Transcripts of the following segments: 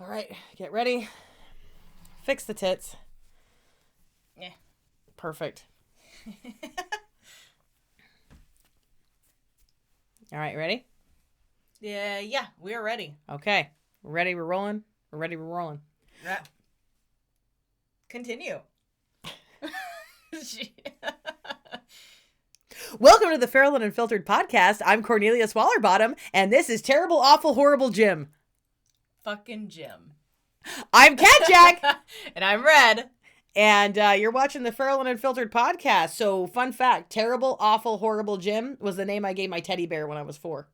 All right, get ready. Fix the tits. Yeah. Perfect. All right, ready? Yeah, we're ready. Okay. We're ready, we're rolling. We're ready, we're rolling. Yeah. Continue. Welcome to the Feral and Unfiltered podcast. I'm Cornelia Swallerbottom, and this is Terrible, Awful, Horrible Jim. Fucking Jim. I'm Cat Jack. And I'm Red. And you're watching the Feral and Unfiltered podcast. So, fun fact, Terrible, Awful, Horrible Jim was the name I gave my teddy bear when I was 4.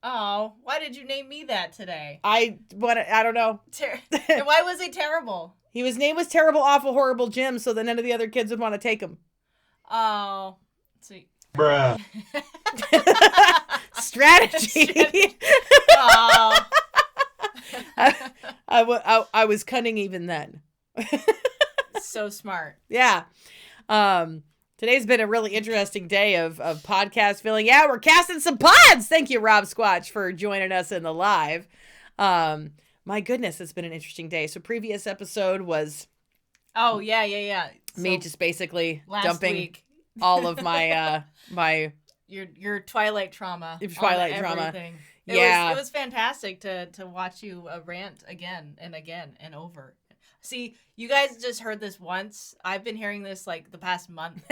Oh, why did you name me that today? I don't know. Why was he terrible? His name was Terrible, Awful, Horrible Jim, so that none of the other kids would want to take him. Oh, sweet. Bruh. Strategy. Oh. I was cunning even then. So smart. Yeah. Today's been a really interesting day of podcast feeling. Yeah, we're casting some pods. Thank you, Rob Squatch, for joining us in the live. My goodness, it's been an interesting day. So previous episode was yeah. me So just basically last dumping week. all of my my your Twilight trauma. Twilight trauma. Everything. Yeah. It was fantastic to watch you rant again and again and over. See, you guys just heard this once. I've been hearing this like the past month.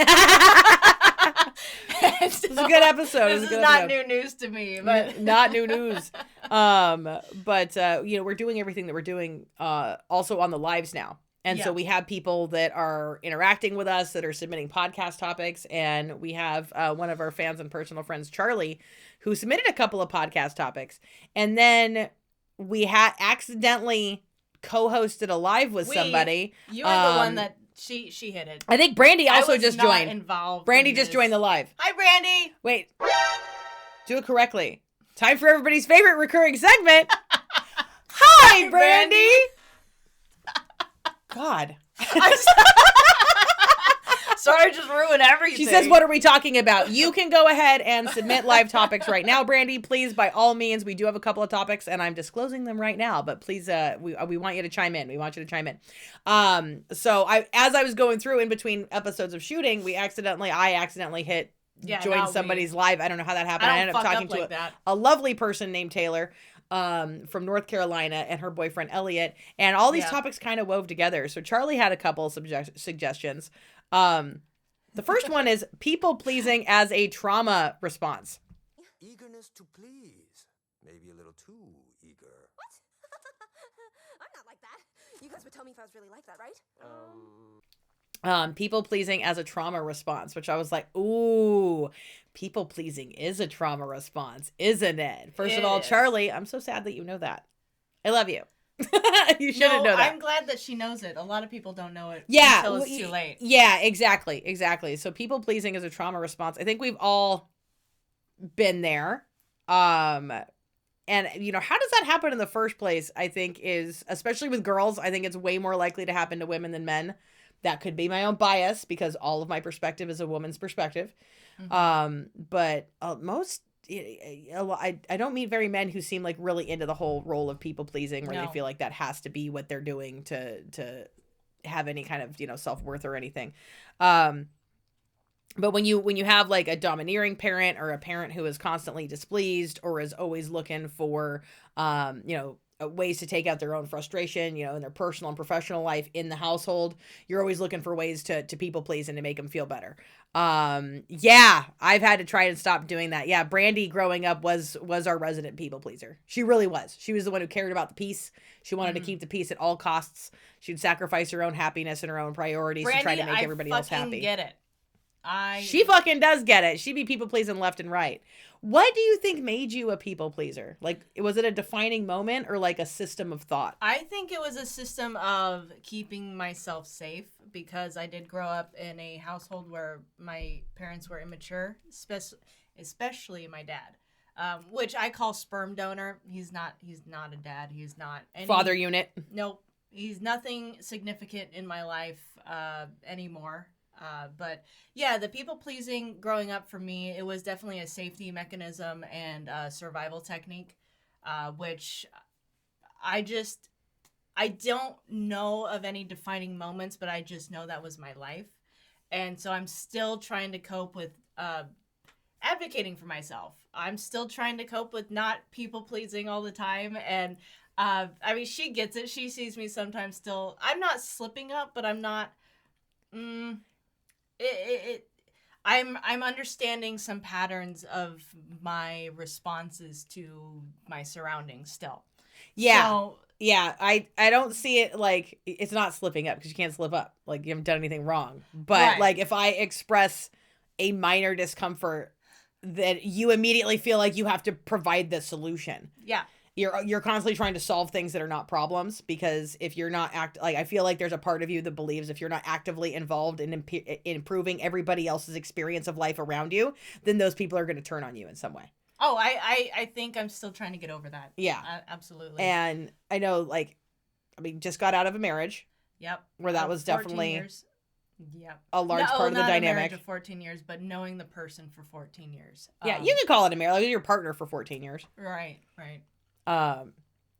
It's a good episode. This is not new news to me, but not new news. But we're doing everything that we're doing also on the lives now. And so we have people that are interacting with us, that are submitting podcast topics. And we have one of our fans and personal friends, Charlie, who submitted a couple of podcast topics. And then we had accidentally co-hosted a live with somebody. You were the one that she hit it. I think Brandy also just not joined. Involved Brandy just joined the live. Hi, Brandy. Wait. Do it correctly. Time for everybody's favorite recurring segment. Hi, Brandy. God. Sorry, just ruined everything. She says, what are we talking about? You can go ahead and submit live topics right now, Brandy. Please, by all means, we do have a couple of topics, and I'm disclosing them right now, but please, we want you to chime in. We want you to chime in. So as I was going through in between episodes of shooting, I accidentally hit join somebody's live. I don't know how that happened. I ended up talking to a lovely person named Taylor from North Carolina and her boyfriend Elliot, and all these topics kind of wove together. So Charlie had a couple of suggestions. The first one is people pleasing as a trauma response. Eagerness to please. Maybe a little too eager. What? I'm not like that. You guys would tell me if I was really like that, right? People pleasing as a trauma response, which I was like, ooh, people pleasing is a trauma response, isn't it? First of all, Charlie, I'm so sad that you know that. I love you. You shouldn't know that. I'm glad that she knows it. A lot of people don't know it until it's too late. Yeah, exactly. So people pleasing is a trauma response. I think we've all been there. And how does that happen in the first place? I think is, especially with girls, I think it's way more likely to happen to women than men. That could be my own bias because all of my perspective is a woman's perspective. Mm-hmm. But most, I don't meet very men who seem like really into the whole role of people pleasing, where they feel like that has to be what they're doing to have any kind of, self-worth or anything. But when you have like a domineering parent or a parent who is constantly displeased or is always looking for, ways to take out their own frustration, in their personal and professional life in the household, you're always looking for ways to people please and to make them feel better. I've had to try and stop doing that. Yeah. Brandy growing up was our resident people pleaser. She really was. She was the one who cared about the peace. She wanted to keep the peace at all costs. She'd sacrifice her own happiness and her own priorities to try to make everybody else happy. Get it. She fucking does get it. She'd be people pleasing left and right. What do you think made you a people pleaser? Like, was it a defining moment or like a system of thought? I think it was a system of keeping myself safe because I did grow up in a household where my parents were immature, especially my dad, which I call sperm donor. He's not a dad. He's not father unit. Nope. He's nothing significant in my life anymore. But yeah, the people pleasing growing up for me, it was definitely a safety mechanism and a survival technique, which I don't know of any defining moments, but I just know that was my life. And so I'm still trying to cope with advocating for myself. I'm still trying to cope with not people pleasing all the time. And I mean, she gets it. She sees me sometimes still. I'm not slipping up, but I'm not. I'm understanding some patterns of my responses to my surroundings still. Yeah. So, yeah, I don't see it like it's not slipping up because you can't slip up. Like, you haven't done anything wrong. But Right. like if I express a minor discomfort, that you immediately feel like you have to provide the solution. yeah. You're constantly trying to solve things that are not problems, because if you're not I feel like there's a part of you that believes if you're not actively involved in improving everybody else's experience of life around you, then those people are going to turn on you in some way. Oh, I think I'm still trying to get over that. Yeah. Absolutely. And I know, like, I mean, just got out of a marriage. Yep. Where that was 14 definitely years. Yep. a large part of the not a dynamic. marriage of 14 years, but knowing the person for 14 years. Yeah, you can call it a marriage. Like, your partner for 14 years. Right.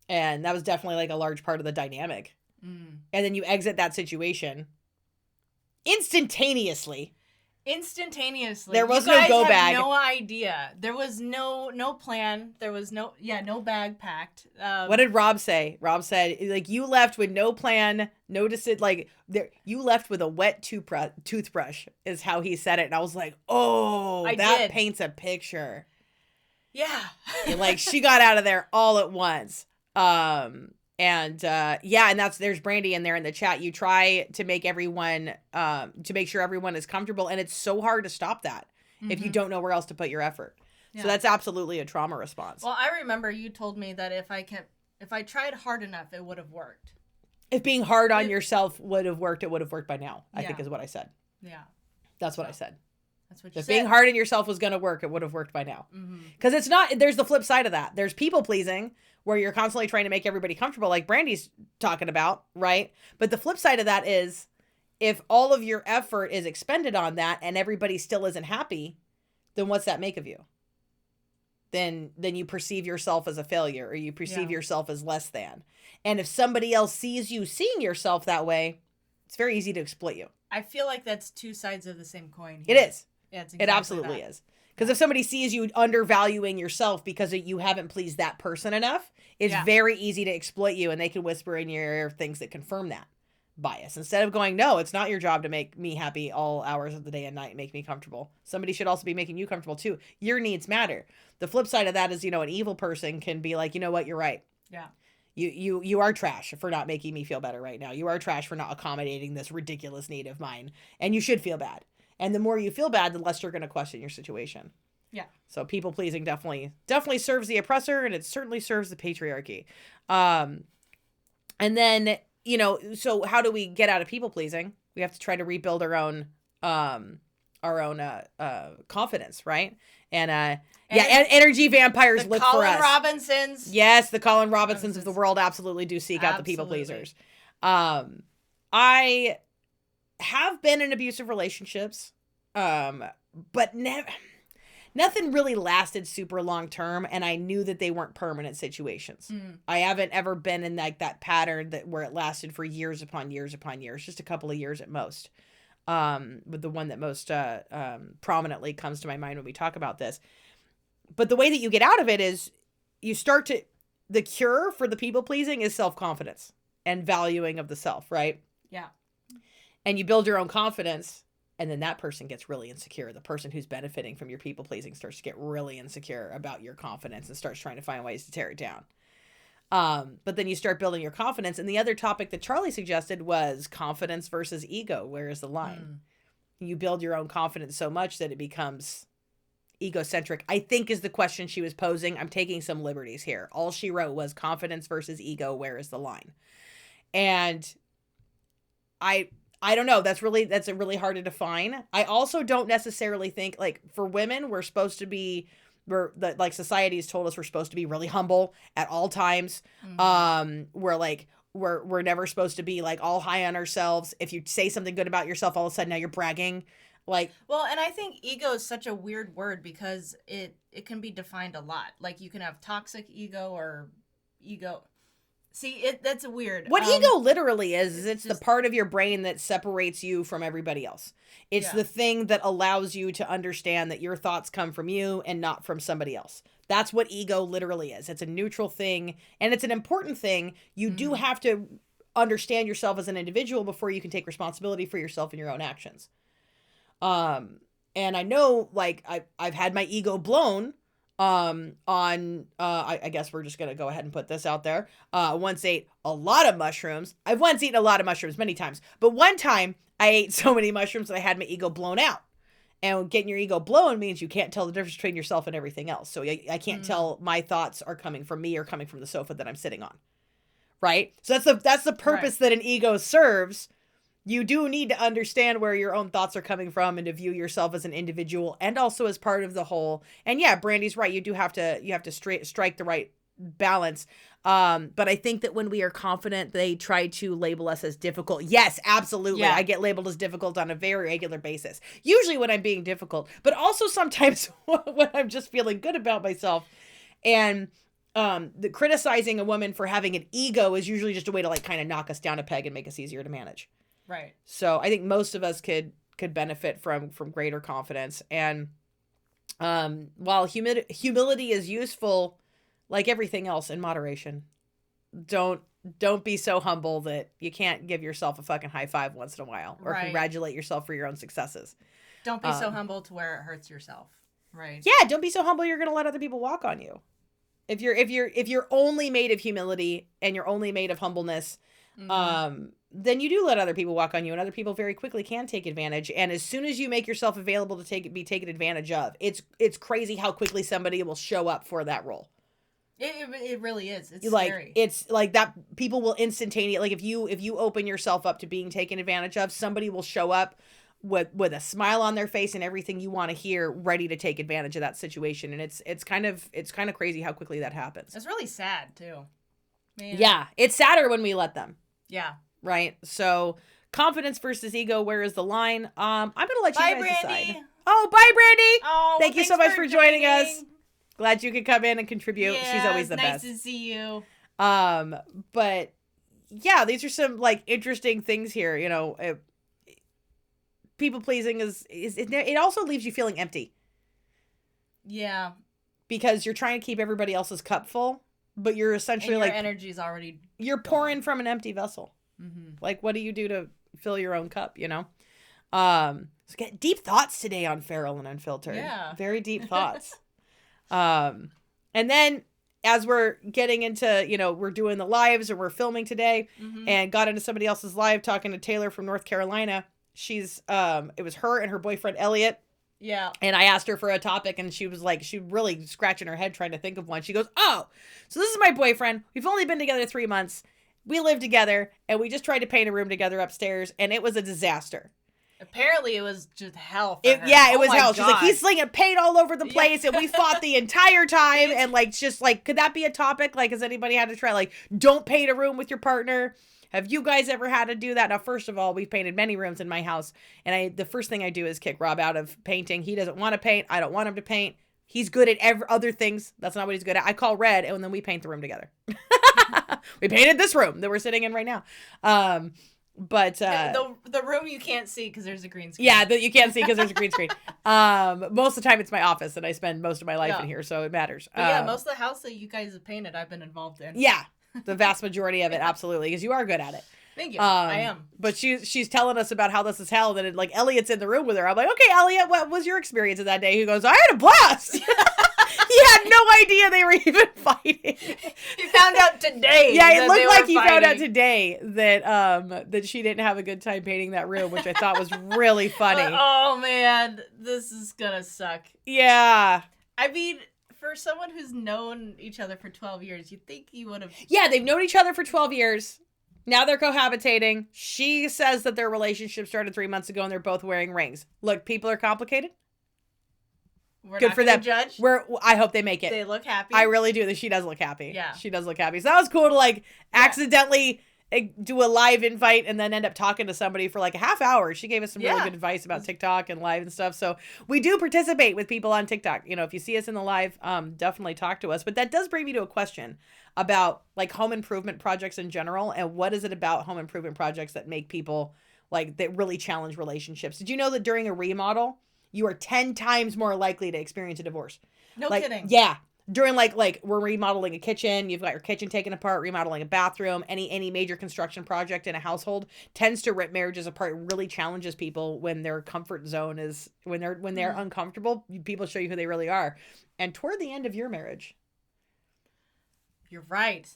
And that was definitely like a large part of the dynamic. And then you exit that situation instantaneously. There was no go bag. No idea. There was no plan. There was no bag packed. What did Rob say? Rob said, like, you left with no plan, no decision. Like, you left with a wet toothbrush is how he said it. And I was like, oh, that paints a picture. Yeah. Like, she got out of there all at once. And there's Brandy in there in the chat. You try to make everyone, to make sure everyone is comfortable. And it's so hard to stop that if you don't know where else to put your effort. Yeah. So that's absolutely a trauma response. Well, I remember you told me that if I tried hard enough, it would have worked. If being hard on yourself would have worked, it would have worked by now, I think is what I said. Yeah. That's what I said. That's what you said. If being hard on yourself was going to work, it would have worked by now. Because it's not, there's the flip side of that. There's people pleasing, where you're constantly trying to make everybody comfortable, like Brandy's talking about, right? But the flip side of that is, if all of your effort is expended on that and everybody still isn't happy, then what's that make of you? Then you perceive yourself as a failure, or you perceive yourself as less than. And if somebody else sees you seeing yourself that way, it's very easy to exploit you. I feel like that's two sides of the same coin It here. is. Yeah, it's exactly it absolutely is. Because if somebody sees you undervaluing yourself because you haven't pleased that person enough, it's very easy to exploit you, and they can whisper in your ear things that confirm that bias. Instead of going, no, it's not your job to make me happy all hours of the day and night and make me comfortable. Somebody should also be making you comfortable too. Your needs matter. The flip side of that is, an evil person can be like, you know what, you're right. Yeah. You are trash for not making me feel better right now. You are trash for not accommodating this ridiculous need of mine. And you should feel bad. And the more you feel bad, the less you're going to question your situation. Yeah. So people pleasing definitely serves the oppressor, and it certainly serves the patriarchy. And then, so how do we get out of people pleasing? We have to try to rebuild our own confidence, right? And energy vampires look for us. Colin Robinsons. Yes, the Colin Robinsons of the world absolutely do seek out the people pleasers. I have been in abusive relationships, but nothing really lasted super long term, and I knew that they weren't permanent situations. I haven't ever been in that pattern where it lasted for years upon years upon years, just a couple of years at most. With the one that most prominently comes to my mind when we talk about this. But the way that you get out of it is the cure for the people pleasing is self-confidence and valuing of the self, right? Yeah. And you build your own confidence, and then that person gets really insecure. The person who's benefiting from your people pleasing starts to get really insecure about your confidence and starts trying to find ways to tear it down. But then you start building your confidence. And the other topic that Charlie suggested was confidence versus ego. Where is the line? You build your own confidence so much that it becomes egocentric, I think, is the question she was posing. I'm taking some liberties here. All she wrote was confidence versus ego. Where is the line? And I don't know. That's a really hard to define. I also don't necessarily think, like, for women, society's told us we're supposed to be really humble at all times. We're never supposed to be like all high on ourselves. If you say something good about yourself, all of a sudden now you're bragging. Well, and I think ego is such a weird word because it can be defined a lot. Like, you can have toxic ego or ego. See, that's weird. What ego literally is it's the part of your brain that separates you from everybody else. It's the thing that allows you to understand that your thoughts come from you and not from somebody else. That's what ego literally is. It's a neutral thing, and it's an important thing. You do have to understand yourself as an individual before you can take responsibility for yourself and your own actions. And I know, like, I've had my ego blown I guess we're just going to go ahead and put this out there. Once ate a lot of mushrooms. I've once eaten a lot of mushrooms many times, but one time I ate so many mushrooms that I had my ego blown out. And getting your ego blown means you can't tell the difference between yourself and everything else. So I can't tell my thoughts are coming from me or coming from the sofa that I'm sitting on. Right? So that's the purpose that an ego serves. You do need to understand where your own thoughts are coming from and to view yourself as an individual and also as part of the whole. And yeah, Brandy's right. You do have to strike the right balance. But I think that when we are confident, they try to label us as difficult. Yes, absolutely. Yeah. I get labeled as difficult on a very regular basis. Usually when I'm being difficult, but also sometimes when I'm just feeling good about myself. And the criticizing a woman for having an ego is usually just a way to like kind of knock us down a peg and make us easier to manage. Right. So I think most of us could benefit from greater confidence. And while humility is useful, like everything else, in moderation. Don't be so humble that you can't give yourself a fucking high five once in a while or congratulate yourself for your own successes. Don't be so humble to where it hurts yourself. Right. Yeah, don't be so humble you're gonna let other people walk on you. If you're only made of humility and you're only made of humbleness, then you do let other people walk on you, and other people very quickly can take advantage. And as soon as you make yourself available to be taken advantage of, it's crazy how quickly somebody will show up for that role. It really is. It's like scary. It's like that. People will instantaneously, like if you open yourself up to being taken advantage of, somebody will show up with a smile on their face and everything you want to hear, ready to take advantage of that situation. And it's kind of crazy how quickly that happens. It's really sad too. Man. Yeah, it's sadder when we let them. Yeah. Right. So confidence versus ego. Where is the line? I'm gonna let you guys Brandy. decide. Oh, bye, Brandy. Oh, thank you so much for joining us. Glad you could come in and contribute. Yeah, she's always the nice best. Nice to see you. But yeah, these are some like interesting things here. You know, people pleasing is it also leaves you feeling empty. Yeah. Because you're trying to keep everybody else's cup full, but you're essentially and your like energy's already you're pouring from an empty vessel. Mm-hmm. Like, what do you do to fill your own cup? You know. So get deep thoughts today on Feral and Unfiltered. Yeah. Very deep thoughts. And then as we're getting into, you know, we're doing the lives or we're filming today and got into somebody else's live talking to Taylor from North Carolina. She's, it was her and her boyfriend, Elliot. Yeah. And I asked her for a topic and she was like, she really scratching her head trying to think of one. She goes, oh, so this is my boyfriend. We've only been together 3 months. We live together and we just tried to paint a room together upstairs and it was a disaster. Apparently it was just hell for her. Yeah, it was hell. God. She's like, he's slinging paint all over the place and we fought the entire time. And like, just like, could that be a topic? Like, has anybody had to try, like, don't paint a room with your partner? Have you guys ever had to do that? Now, first of all, we've painted many rooms in my house. And the first thing I do is kick Rob out of painting. He doesn't want to paint. I don't want him to paint. He's good at other things. That's not what he's good at. I call Red and then we paint the room together. We painted this room that we're sitting in right now. But the room you can't see because there's a green screen. Yeah, that you can't see because there's a green screen. Most of the time it's my office and I spend most of my life in here, so it matters. But yeah, most of the house that you guys have painted, I've been involved in. Yeah, the vast majority of it, absolutely, because you are good at it. Thank you. I am. But she's telling us about how this is hell. That like Elliot's in the room with her. I'm like, okay, Elliot, what was your experience of that day? He goes, I had a blast. He had no idea they were even fighting. He found out today. Yeah, it looked like he found out today that she didn't have a good time painting that room, which I thought was really funny. Oh man, this is gonna suck. Yeah. I mean, for someone who's known each other for 12 years, you'd think you would have. Yeah, they've known each other for 12 years. Now they're cohabitating. She says that their relationship started 3 months ago and they're both wearing rings. Look, people are complicated. We're good not for them. Judge. I hope they make it. They look happy. I really do. She does look happy. Yeah. She does look happy. So that was cool to like accidentally do a live invite and then end up talking to somebody for like a half hour. She gave us some really Yeah. good advice about TikTok and live and stuff. So we do participate with people on TikTok. You know, if you see us in the live, definitely talk to us. But that does bring me to a question about like home improvement projects in general. And what is it about home improvement projects that make people like that really challenge relationships? Did you know that during a remodel, you are 10 times more likely to experience a divorce? No Like, kidding. Yeah. During like we're remodeling a kitchen, you've got your kitchen taken apart, remodeling a bathroom, any major construction project in a household tends to rip marriages apart. It really challenges people when their comfort zone is when they're uncomfortable. People show you who they really are. And toward the end of your marriage, You're right.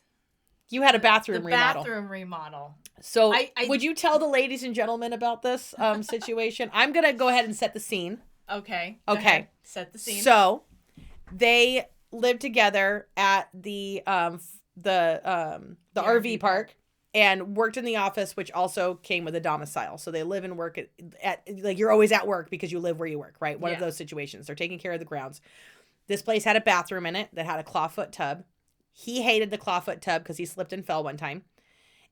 you had a bathroom The remodel. bathroom remodel. So I- would you tell the ladies and gentlemen about this situation? I'm gonna go ahead and set the scene. Okay. Go Okay. ahead. Set the scene. So they lived together at the RV park and worked in the office, which also came with a domicile. So they live and work at like you're always at work because you live where you work, right? One of those situations. They're taking care of the grounds. This place had a bathroom in it that had a clawfoot tub. He hated the clawfoot tub because he slipped and fell one time.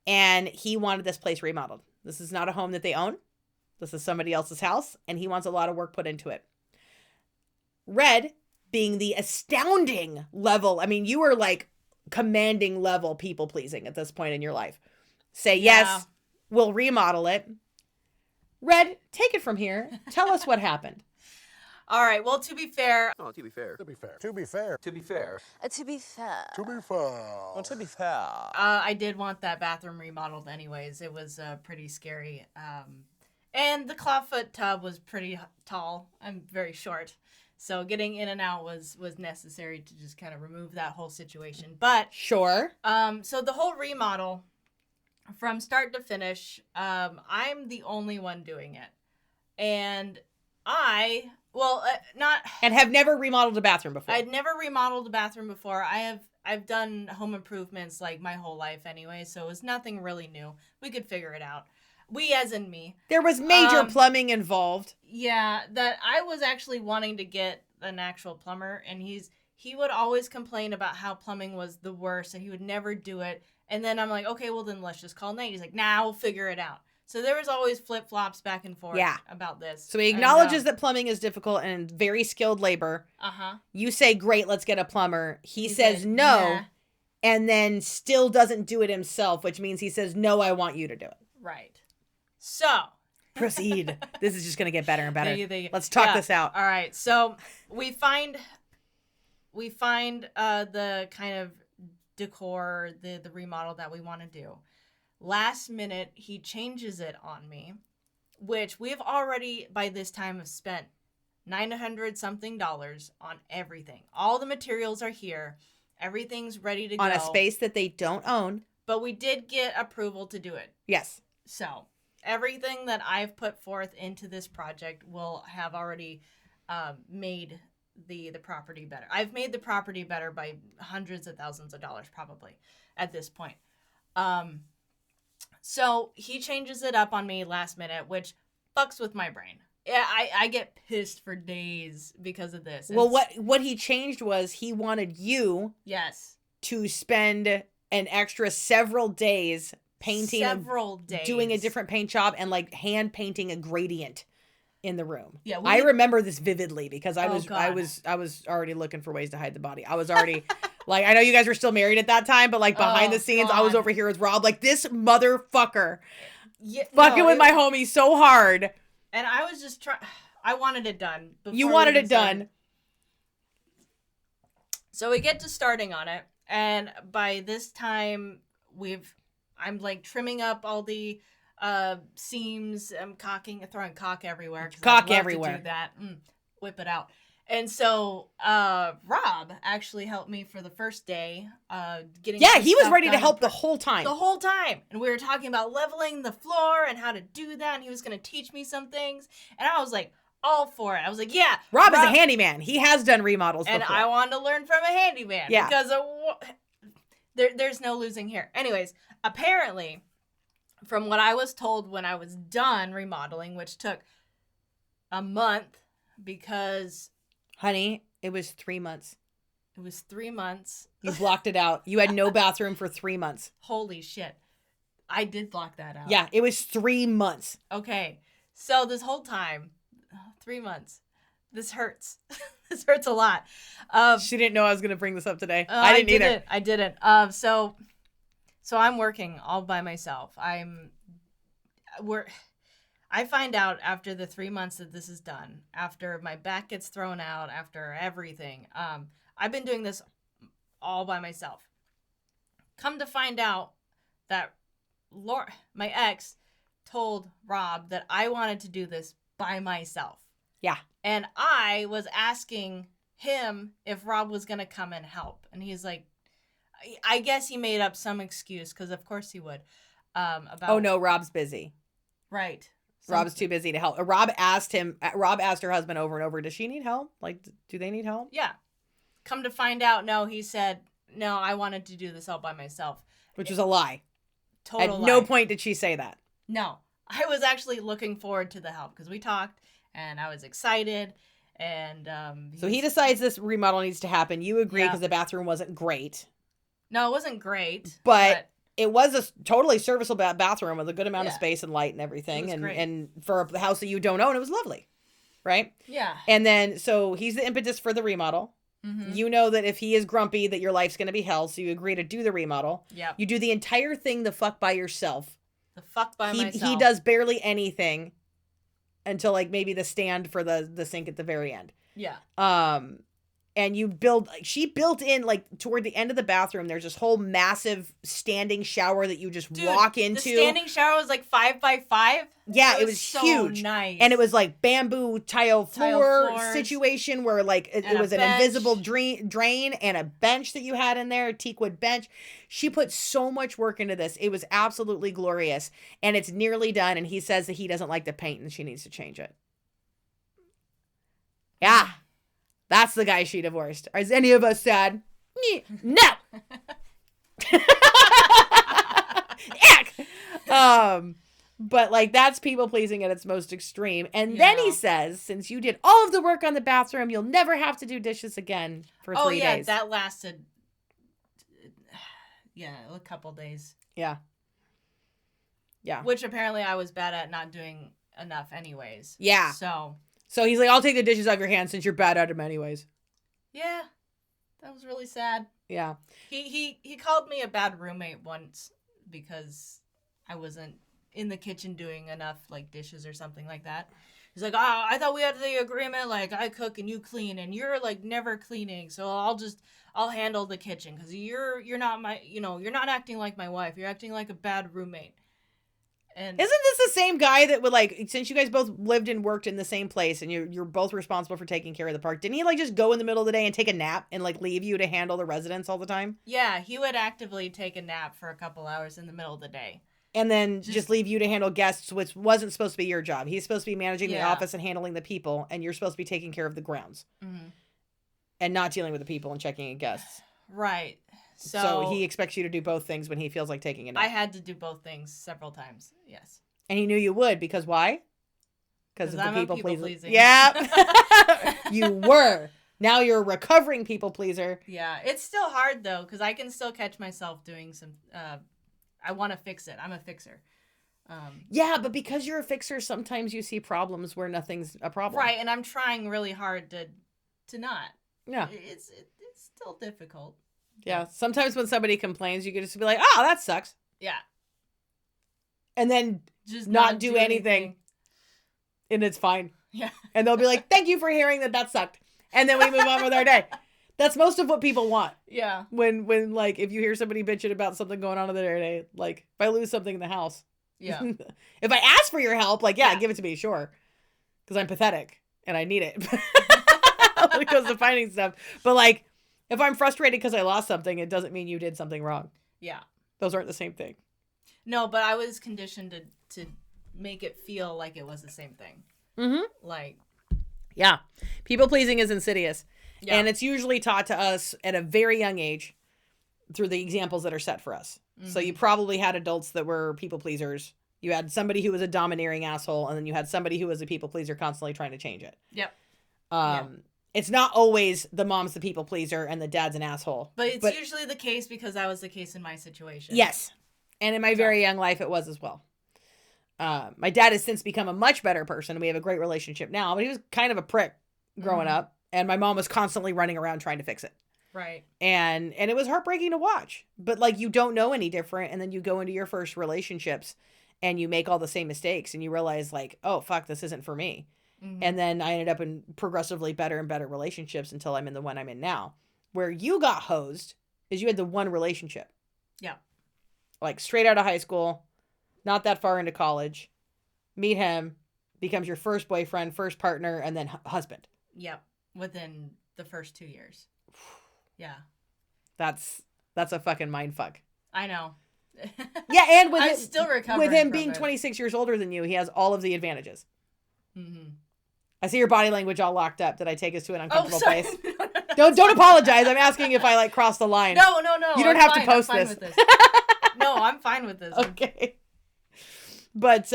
And he wanted this place remodeled. This is not a home that they own. This is somebody else's house, and he wants a lot of work put into it. Red, being the astounding level, I mean, you were like commanding level people pleasing at this point in your life. Say, yes, we'll remodel it. Red, take it from here. Tell us what happened. All right. Well, to be fair, Oh, to be fair. To be fair. To be fair. To be fair. To be fair. To be fair. To be fair. I did want that bathroom remodeled anyways. It was pretty scary. And the clawfoot tub was pretty tall. I'm very short. So getting in and out was necessary to just kind of remove that whole situation. But Sure. so the whole remodel from start to finish, I'm the only one doing it. And And have never remodeled a bathroom before. I'd never remodeled a bathroom before. I've done home improvements like my whole life anyway, so it was nothing really new. We could figure it out. We as in me. There was major plumbing involved. Yeah, that I was actually wanting to get an actual plumber, and he would always complain about how plumbing was the worst and he would never do it. And then I'm like, okay, well then let's just call Nate. He's like, nah, we'll figure it out. So there was always flip-flops back and forth about this. So he acknowledges that plumbing is difficult and very skilled labor. Uh-huh. You say, great, let's get a plumber. He says no, nah. and then still doesn't do it himself, which means he says, no, I want you to do it. Right. So. Proceed. This is just going to get better and better. There you Let's talk this out. All right. So we find the kind of decor, the remodel that we want to do. Last minute, he changes it on me, which we've already by this time have spent $900 something on everything. All the materials are here. Everything's ready to go. On a space that they don't own. But we did get approval to do it. Yes. So everything that I've put forth into this project will have already made the property better. I've made the property better by hundreds of thousands of dollars probably at this point. So he changes it up on me last minute, which fucks with my brain. Yeah, I get pissed for days because of this. Well, what he changed was he wanted you to spend an extra several days painting, doing a different paint job and like hand painting a gradient in the room. Yeah, I remember this vividly because I was already looking for ways to hide the body. I was already like, I know you guys were still married at that time, but like behind the scenes, I was over here with Rob, like this motherfucker fucking with my homie so hard. And I was just I wanted it done. You wanted it done. So we get to starting on it, and by this time I'm like trimming up all the seams. I'm throwing caulk everywhere. Caulk everywhere. To do that. Whip it out. And so Rob actually helped me for the first day. He was ready to help the whole time. The whole time. And we were talking about leveling the floor and how to do that. And he was going to teach me some things. And I was like, all for it. I was like, yeah. Rob is a handyman. He has done remodels and before. I wanted to learn from a handyman. Yeah. Because there's no losing here. Anyways, apparently, from what I was told when I was done remodeling, which took a month because... Honey, it was 3 months. It was 3 months. You blocked it out. You had no bathroom for 3 months. Holy shit. I did block that out. Yeah, it was 3 months. Okay. So this whole time, 3 months, this hurts. This hurts a lot. She didn't know I was going to bring this up today. I didn't either. I didn't. So I'm working all by myself. I find out after the 3 months that this is done, after my back gets thrown out, after everything. I've been doing this all by myself. Come to find out that my ex told Rob that I wanted to do this by myself. Yeah. And I was asking him if Rob was going to come and help. And he's like, I guess he made up some excuse, because of course he would. Oh, no, Rob's busy. Right. Rob's too busy to help. Rob asked her husband over and over, does she need help? Like, do they need help? Yeah. Come to find out, no, he said, no, I wanted to do this all by myself. Which was a lie. Total At lie. no point did she say that. No. I was actually looking forward to the help because we talked and I was excited. And so he decides this remodel needs to happen. You agree because the bathroom wasn't great. No, it wasn't great. But it was a totally serviceable bathroom with a good amount of space and light and everything. And for a house that you don't own, it was lovely. Right? Yeah. And then, so he's the impetus for the remodel. Mm-hmm. You know that if he is grumpy, that your life's going to be hell. So you agree to do the remodel. Yeah. You do the entire thing the fuck by yourself. The fuck by myself. He does barely anything until like maybe the stand for the sink at the very end. Yeah. And she built in, like, toward the end of the bathroom, there's this whole massive standing shower that you just walk into. The standing shower was like 5 by 5. Yeah, it was so huge. Nice. And it was like bamboo tile floor situation where like it was an invisible drain and a bench that you had in there, a teakwood bench. She put so much work into this. It was absolutely glorious. And it's nearly done. And he says that he doesn't like the paint and she needs to change it. Yeah. That's the guy she divorced. Is any of us sad? No. But like that's people pleasing at its most extreme. And then he says, since you did all of the work on the bathroom, you'll never have to do dishes again for 3 days. Oh yeah, that lasted a couple days. Yeah. Yeah. Which apparently I was bad at not doing enough anyways. Yeah. So he's like, I'll take the dishes off your hands since you're bad at them anyways. Yeah. That was really sad. Yeah. He called me a bad roommate once because I wasn't in the kitchen doing enough like dishes or something like that. He's like, I thought we had the agreement, like I cook and you clean and you're like never cleaning. So I'll handle the kitchen because you're not you're not acting like my wife. You're acting like a bad roommate. And isn't this the same guy that would like, since you guys both lived and worked in the same place and you're both responsible for taking care of the park, didn't he like just go in the middle of the day and take a nap and like leave you to handle the residents all the time? Yeah, he would actively take a nap for a couple hours in the middle of the day. And then just leave you to handle guests, which wasn't supposed to be your job. He's supposed to be managing the office and handling the people, and you're supposed to be taking care of the grounds. Mm-hmm. And not dealing with the people and checking in guests. Right. So he expects you to do both things when he feels like taking a nap. I had to do both things several times. Yes. And he knew you would because why? Because of the people pleasing. Yeah. You were. Now you're a recovering people pleaser. Yeah. It's still hard though because I can still catch myself doing some I want to fix it. I'm a fixer. Yeah, but because you're a fixer, sometimes you see problems where nothing's a problem. Right, and I'm trying really hard to not. Yeah. It's still difficult. Yeah, sometimes when somebody complains, you can just be like, oh, that sucks. Yeah. And then just not do anything. And it's fine. Yeah. And they'll be like, thank you for hearing that sucked. And then we move on with our day. That's most of what people want. Yeah. When like, if you hear somebody bitching about something going on in their day, like, if I lose something in the house. Yeah. If I ask for your help, like, give it to me, sure. Because I'm pathetic and I need it. When it comes to finding stuff. But like, if I'm frustrated because I lost something, it doesn't mean you did something wrong. Yeah. Those aren't the same thing. No, but I was conditioned to make it feel like it was the same thing. Mm-hmm. Like. Yeah. People pleasing is insidious. Yeah. And it's usually taught to us at a very young age through the examples that are set for us. Mm-hmm. So you probably had adults that were people pleasers. You had somebody who was a domineering asshole, and then you had somebody who was a people pleaser constantly trying to change it. Yep. It's not always the mom's the people pleaser and the dad's an asshole. But it's usually the case because that was the case in my situation. Yes. And in my very young life, it was as well. My dad has since become a much better person. We have a great relationship now, but he was kind of a prick growing up. And my mom was constantly running around trying to fix it. Right. And it was heartbreaking to watch. But like, you don't know any different. And then you go into your first relationships and you make all the same mistakes and you realize like, oh, fuck, this isn't for me. And then I ended up in progressively better and better relationships until I'm in the one I'm in now. Where you got hosed is you had the one relationship. Yeah. Like straight out of high school, not that far into college, meet him, becomes your first boyfriend, first partner, and then husband. Yep. Within the first 2 years. Yeah. That's a fucking mind fuck. I know. Yeah, and with I'm still recovering with him from being it. 26 years older than you, he has all of the advantages. Mm-hmm. I see your body language all locked up. Did I take us to an uncomfortable sorry. place? Don't apologize. I'm asking if I like crossed the line. No. You don't I'm have fine. to post I'm fine this. with No, I'm fine with this. Okay. But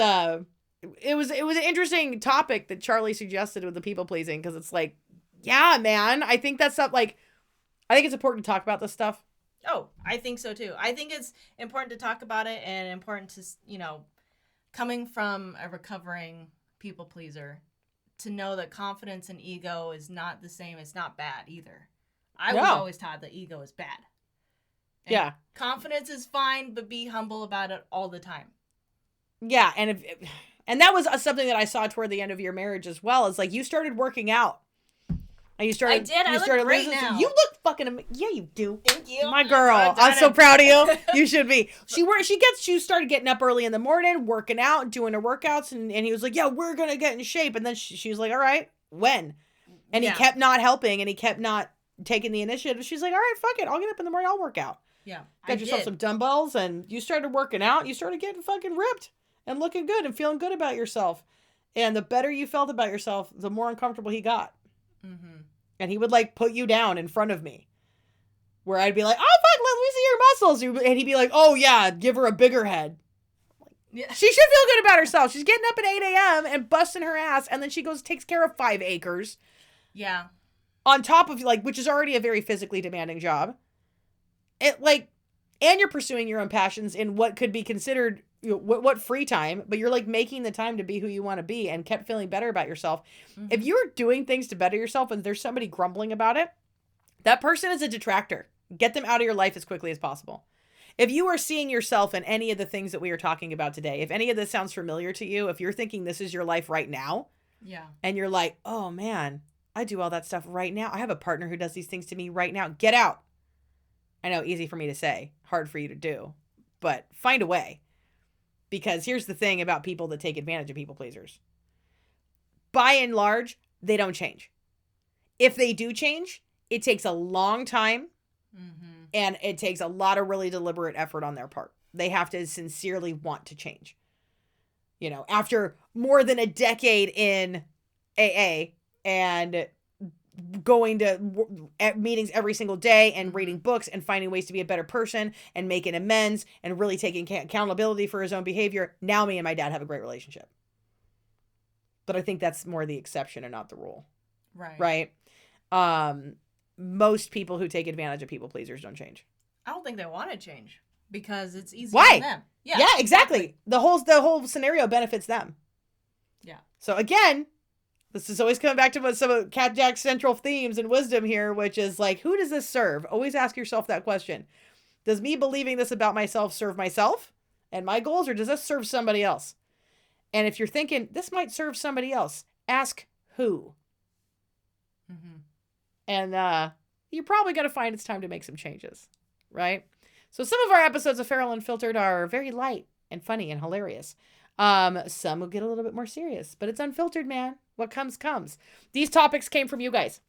it was an interesting topic that Charlie suggested with the people pleasing, because it's like, yeah, man, I think that's not like, I think it's important to talk about this stuff. Oh, I think so too. I think it's important to talk about it and important to, coming from a recovering people pleaser, to know that confidence and ego is not the same. It's not bad either. I was always taught that ego is bad. And Yeah. confidence is fine, but be humble about it all the time. Yeah. And that was something that I saw toward the end of your marriage as well. Is like, you started working out. And you started. I did. I you look started great losing- now. You look fucking. Yeah, you do. Thank you. My girl. I'm so proud of you. You should be. She started getting up early in the morning, working out, doing her workouts, and he was like, yeah, we're gonna get in shape. And then she was like, all right, when? And he kept not helping, and he kept not taking the initiative. She's like, all right, fuck it, I'll get up in the morning, I'll work out. Yeah. Got yourself some dumbbells, and you started working out. You started getting fucking ripped and looking good and feeling good about yourself. And the better you felt about yourself, the more uncomfortable he got. Mm-hmm. And he would like put you down in front of me, where I'd be like, oh fuck, let me see your muscles. And he'd be like, oh yeah, give her a bigger head. Yeah. She should feel good about herself. She's getting up at 8 a.m. and busting her ass. And then she goes, takes care of 5 acres. Yeah. On top of like, which is already a very physically demanding job. And you're pursuing your own passions in what could be considered what free time, but you're like making the time to be who you want to be and kept feeling better about yourself. Mm-hmm. If you're doing things to better yourself and there's somebody grumbling about it, that person is a detractor. Get them out of your life as quickly as possible. If you are seeing yourself in any of the things that we are talking about today, if any of this sounds familiar to you, if you're thinking this is your life right now, yeah, and you're like, oh man, I do all that stuff right now. I have a partner who does these things to me right now. Get out. I know, easy for me to say, hard for you to do, but find a way. Because here's the thing about people that take advantage of people pleasers. By and large, they don't change. If they do change, it takes a long time, and it takes a lot of really deliberate effort on their part. They have to sincerely want to change. You know, after more than a decade in AA and going to meetings every single day and reading books and finding ways to be a better person and making amends and really taking accountability for his own behavior. Now me and my dad have a great relationship. But I think that's more the exception and not the rule. Right. Most people who take advantage of people pleasers don't change. I don't think they want to change because it's easy Why? for them. Yeah, exactly. The whole scenario benefits them. Yeah. So again, this is always coming back to what some of Cat Jack's central themes and wisdom here, which is like, who does this serve? Always ask yourself that question. Does me believing this about myself serve myself and my goals, or does this serve somebody else? And if you're thinking this might serve somebody else, ask who. Mm-hmm. And you're probably going to find it's time to make some changes, right? So some of our episodes of Feral and Unfiltered are very light and funny and hilarious. Some will get a little bit more serious, but it's unfiltered, man. What comes, comes. These topics came from you guys.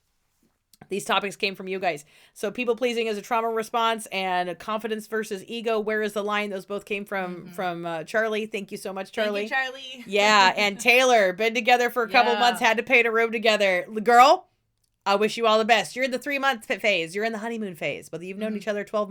So people pleasing is a trauma response, and confidence versus ego. Where is the line? Those both came from Charlie. Thank you so much, Charlie. Thank you, Charlie. Yeah. And Taylor, been together for a couple months, had to paint a room together. Girl, I wish you all the best. You're in the 3-month phase. You're in the honeymoon phase. Whether you've known each other 12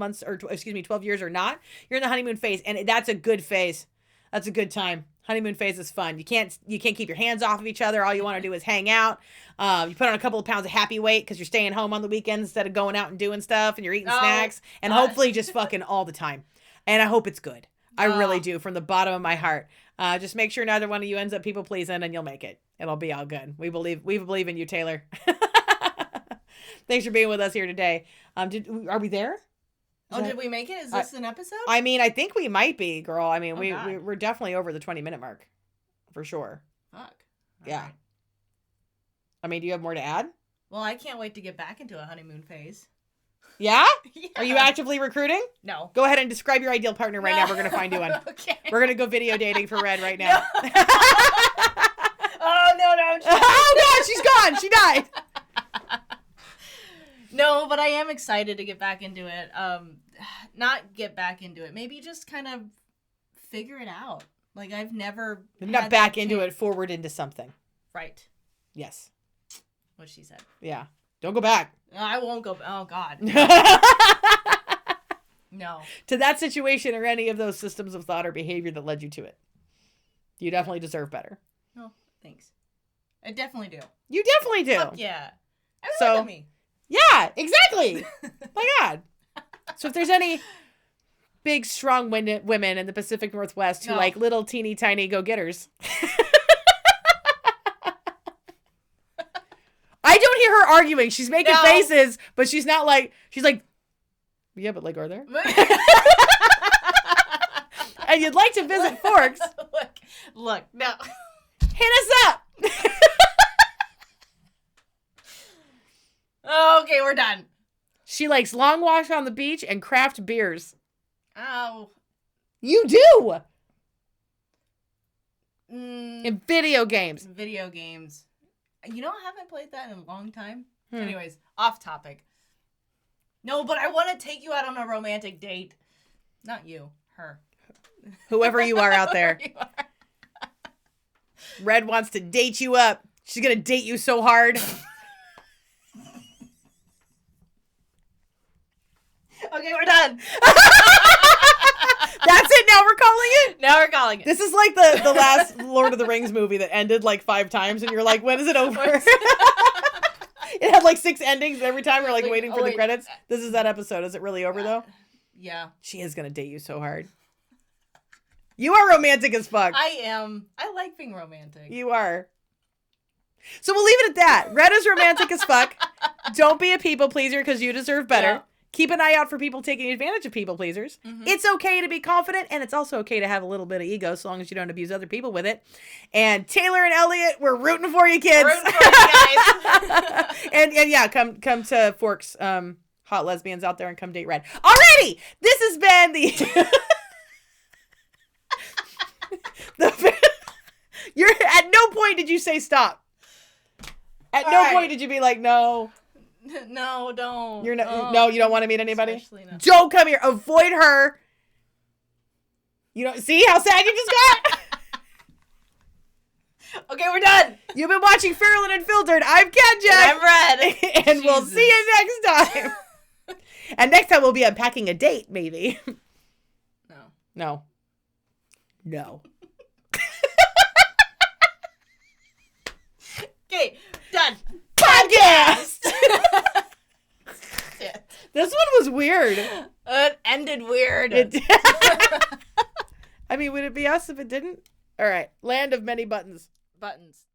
years or not, you're in the honeymoon phase. And that's a good phase. That's a good time. Honeymoon phase is fun. You can't keep your hands off of each other. All you want to do is hang out. You put on a couple of pounds of happy weight because you're staying home on the weekends instead of going out and doing stuff, and you're eating snacks, and hopefully just fucking all the time. And I hope it's good. I really do, from the bottom of my heart. Just make sure neither one of you ends up people pleasing, and you'll make it. It'll be all good. We believe in you, Taylor. Thanks for being with us here today. Are we there? Did we make it? Is this an episode? I mean, I think we might be, girl. I mean, God. we're definitely over the 20-minute mark, for sure. Fuck. All Yeah. right. I mean, do you have more to add? Well, I can't wait to get back into a honeymoon phase. Yeah? Yeah. Are you actively recruiting? No. Go ahead and describe your ideal partner right now. We're going to find you one. Okay. We're going to go video dating for Red right now. Oh, no. Oh, God, she's gone. She died. No, but I am excited to get back into it. Not get back into it. Maybe just kind of figure it out. Like, I've never... Not back into it, forward into something. Right. Yes. What she said. Yeah. Don't go back. I won't go... Oh, God. No. To that situation or any of those systems of thought or behavior that led you to it. You definitely deserve better. Oh, thanks. I definitely do. You definitely do. Fuck yeah. So- Look at me. Yeah, exactly. My God. So if there's any big, strong women in the Pacific Northwest who like little, teeny, tiny go-getters. I don't hear her arguing. She's making faces, but she's not like, she's like, yeah, but like, are there? And you'd like to visit Forks. Look, no. Hit us up. Okay, we're done. She likes long walks on the beach and craft beers. Ow. You do. Mm, In video games. video games. You know, I haven't played that in a long time. Hmm. Anyways, off topic. No, but I want to take you out on a romantic date. Not you, her. Whoever you are out there. Whoever you are. Red wants to date you up. She's going to date you so hard. Okay, we're done. That's it. Now we're calling it. Now we're calling it. This is like the last Lord of the Rings movie that ended like 5 times, and you're like, when is it over? It had like 6 endings every time. We're like waiting for the credits. This is that episode. Is it really over though? Yeah. She is gonna date you so hard. You are romantic as fuck. I am. I like being romantic. You are. So we'll leave it at that. Red is romantic as fuck. Don't be a people pleaser because you deserve better. Yeah. Keep an eye out for people taking advantage of people pleasers. Mm-hmm. It's okay to be confident, and it's also okay to have a little bit of ego, so long as you don't abuse other people with it. And Taylor and Elliot, we're rooting for you, kids. Rooting for you guys. and yeah, come to Forks, hot lesbians out there, and come date Red. Alrighty, this has been You're at no point did you say stop. At no point did you be like, no. No, don't. You're not. No, you don't want to meet anybody. Especially not. Don't come here. Avoid her. You don't see how sad you just got. Okay, we're done. You've been watching Feral and Unfiltered. I'm Ken Jack. I'm Red. And we'll see you next time. And next time we'll be unpacking a date, maybe. No. Okay, done. Podcast. This one was weird. It ended weird. I mean, would it be us if it didn't? All right. Land of many buttons. Buttons.